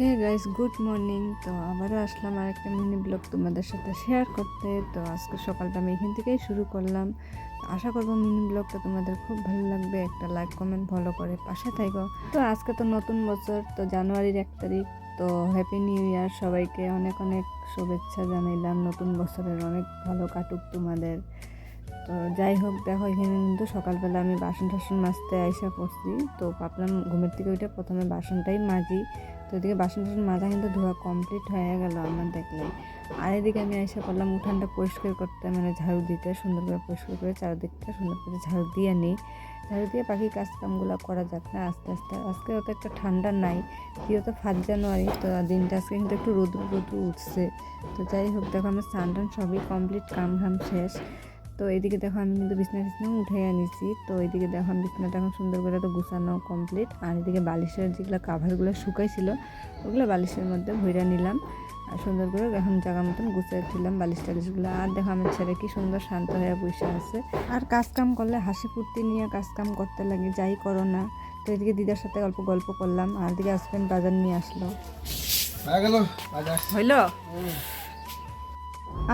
Hey guys, good morning. তো আবারও আসলাম আর একটা মিনি ব্লগ তোমাদের সাথে শেয়ার করতে। তো আজকে সকালটা আমি এখান থেকেই শুরু করলাম। আশা করবো মিনি ব্লগটা তোমাদের খুব ভালো লাগবে। একটা লাইক কমেন্ট ফলো করে পাশে থাকো। তো আজকে তো নতুন বছর, তো জানুয়ারির 1 তারিখ। তো হ্যাপি নিউ ইয়ার, সবাইকে অনেক অনেক শুভেচ্ছা জানাইলাম। নতুন বছরের অনেক ভালো কাটুক তোমাদের। তো যাই হোক, দেখো এখানে কিন্তু সকালবেলা আমি বাসন টাসন মাজতে আইসা পড়ছি। তো ভাবলাম ঘুমের থেকে ওইটা প্রথমে বাসনটাই মাজি। তো এদিকে বাসন টাসন মাজা কিন্তু ধোয়া কমপ্লিট হয়ে গেল আমার দেখলে। আর এদিকে আমি আইসা করলাম উঠানটা পরিষ্কার করতে, মানে ঝাড়ু দিতে, সুন্দর করে পরিষ্কার করে চারদিকটা সুন্দর করে ঝাড়ু দিয়ে নিই। ঝাড়ু দিয়ে বাকি কাজকামগুলো করা যাক না আস্তে আস্তে। আজকে অত একটা ঠান্ডা নাই, যেহেতু 1 জানুয়ারি। তো দিনটা আজকে কিন্তু একটু রোদ্রু রোদ্রু উঠছে। তো যাই হোক, দেখো আমার স্নান টান সবই কমপ্লিট, কাম ঘাম শেষ। তো এইদিকে দেখো আমি কিন্তু বিছনা টিছনাও উঠে আনিছি। তো এইদিকে দেখো আমি বিছনাটা এখন সুন্দর করে তো গুছানো কমপ্লিট। আর এদিকে বালিশের যেগুলো কাভারগুলো শুকাইছিল ওগুলো বালিশের মধ্যে ভইরা নিলাম। আর সুন্দর করে এখন জায়গা মতন গুছিয়ে দিলাম বালিশ টালিশগুলো। আর দেখো আমার ছেলে কি সুন্দর শান্ত হয়ে বসে আছে। আর কাজ কাম করলে হাসি ফুর্তি নিয়ে কাজ কাম করতে লাগে, যাই করো না। তো এদিকে দিদার সাথে অল্প গল্প করলাম। আর এদিকে হাজবেন্ড বাজার নিয়ে আসলো। হইলো।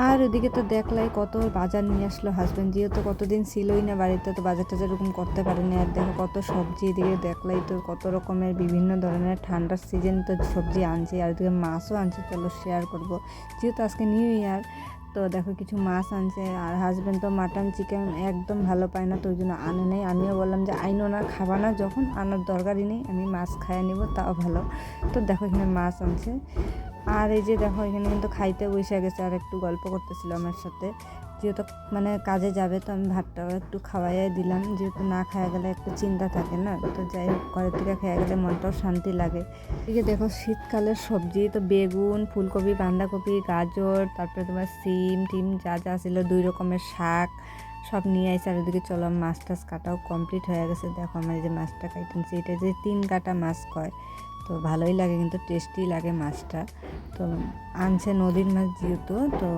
আর ওদিকে তো দেখলাই কত বাজার নিয়ে আসলো হাজব্যান্ড, যেহেতু কতদিন ছিলই না বাড়িতে, তো বাজার টাজার এরকম করতে পারেনি। আর দেখো কত সবজি, এদিকে দেখলাই তো কত রকমের বিভিন্ন ধরনের ঠান্ডার সিজন তো সবজি আনছে। আর এদিকে মাছও আনছে, চলো শেয়ার করব যেহেতু আজকে নিউ ইয়ার। তো দেখো কিছু মাছ আনছে। আর হাজব্যান্ড তো মাটন চিকেন একদম ভালো পায় না, তো ওই জন্য আনে নেই। আমিও বললাম যে আইনো না, খাবা না যখন, আনার দরকারই নেই, আমি মাছ খাইয়ে নিব, তাও ভালো। তো দেখো এখানে মাছ আনছে। আর এই যে দেখো এখানে কিন্তু খাইতে বসে গেছে, আর একটু গল্প করতেছিল আমার সাথে। যেহেতু মানে কাজে যাবে, তো আমি ভাতটাও একটু খাওয়াইয়াই দিলাম, যেহেতু না খাওয়া গেলে একটু চিন্তা থাকে না। তো যাই হোক, ঘরের থেকে খেয়ে গেলে মনটাও শান্তি লাগে। এদিকে দেখো শীতকালের সবজি তো বেগুন, ফুলকপি, বাঁধাকপি, গাজর, তারপরে তোমার সিম টিম যা যা ছিল, 2 রকমের শাক সব নিয়ে আসে। আর ওদিকে চলো মাছ টাছ কাটাও কমপ্লিট হয়ে গেছে। দেখো আমার এই যে মাছটা কাটতেছি, এটা যে 3 কাটা মাছ কয়। তো ভালোই লাগে, কিন্তু টেস্টি লাগে মাছটা। তো আনছে নদীর মাছ যেহেতু, তো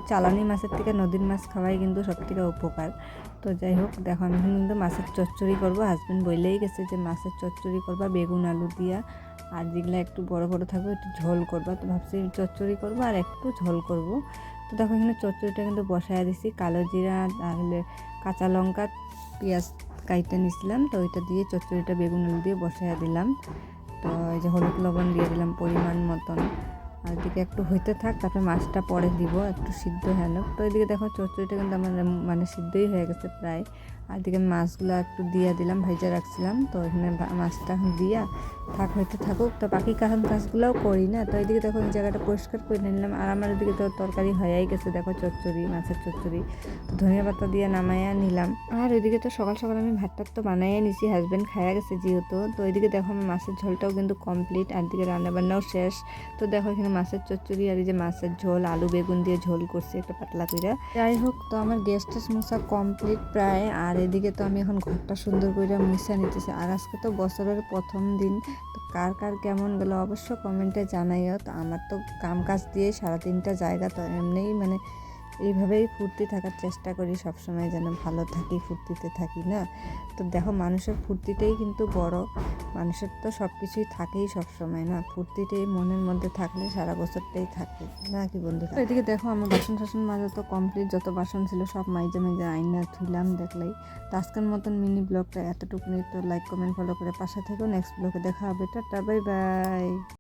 চালানি মাছের থেকে নদীর মাছ খাওয়াই কিন্তু সব থেকে উপকার। তো যাই হোক, দেখো আমি কিন্তু মাছের চচ্চড়ি করবো। হাজব্যান্ড বললেই গেছে যে মাছের চচ্চড়ি করবা বেগুন আলু দিয়া, আর যেগুলো একটু বড় বড় থাকবে একটু ঝোল করবা। তো ভাবছি চচ্চড়ি করবো আর একটু ঝোল করব। তো দেখো এখানে চচ্চড়িটা কিন্তু বসায় দিছি, কালো জিরা তাহলে কাঁচা লঙ্কা পেঁয়াজ কাইটে নিছিলাম, তো ওইটা দিয়ে চচ্চড়িটা বেগুন আলু দিয়ে বসায় দিলাম। তো এই যে হলুদ লবণ দিয়ে দিলাম পরিমাণ মতন। আর এদিকে একটু হইতে থাক, তারপরে মাছটা পরে দিব, একটু সিদ্ধ হয়ে হোক। তো এদিকে দেখো চচ্চড়িটা কিন্তু আমার মানে সিদ্ধই হয়ে গেছে প্রায়। আর এদিকে মাছগুলো একটু দিয়ে দিলাম, ভেজে রাখছিলাম। তো এখানে মাছটা এখন দিয়া থাক, হইতে থাকুক। তো বাকি কাজগুলোও করি না। তো এদিকে দেখো এই জায়গাটা পরিষ্কার করে নিলাম। আর আমার এদিকে তো তরকারি হয়েই গেছে, দেখো চচ্চড়ি, মাছের চচ্চড়ি। তো ধনিয়া পাতা দিয়ে নামাইয়া নিলাম। আর ওইদিকে তো সকাল সকাল আমি ভাতটা তো বানাইয়া নিছি, হাজব্যান্ড খাইয়া গেছে যেহেতু। তো ওইদিকে দেখো আমার মাছের ঝোলটাও কিন্তু কমপ্লিট, আর দিকে রান্নাবান্নাও শেষ। তো দেখো এখানে মাছের চচ্চড়ি আর এই যে মাছের ঝোল, আলু বেগুন দিয়ে ঝোল করছি একটা পাতলা করে। যাই হোক, তো আমার গ্যাস ট্যাস মোছা কমপ্লিট প্রায়। আর এদিকে তো আমি এখন ঘরটা সুন্দর করে মুছা নিতেছি। আর আজকে তো বছরের প্রথম দিন। তো কার কার কেমন গেল অবশ্য কমেন্টে জানাইও। তো আমার তো কাম কাজ দিয়ে সারাদিনটা জায়গা, তো এমনিই মানে এইভাবেই ফুর্তি থাকার চেষ্টা করি সবসময়, যেন ভালো থাকি, ফুর্তিতে থাকি না। তো দেখো মানুষের ফুর্তিটাই কিন্তু বড়। মানুষের তো সব কিছুই থাকেই সবসময় না, ফুর্তিটাই মনের মধ্যে থাকলে সারা বছরটাই থাকে না, কি বন্ধুরা? এদিকে দেখো আমার বাসন টাসন মাজা তো কমপ্লিট, যত বাসন ছিল সব মাইজে মাইজে আইনা ধুইলাম দেখলেই। তো আজকের মতন মিনি ব্লগটা এতটুকুনি। তো লাইক কমেন্ট ফলো করে পাশে থেকেও, নেক্সট ব্লগে দেখা হবে। Tata, bye bye.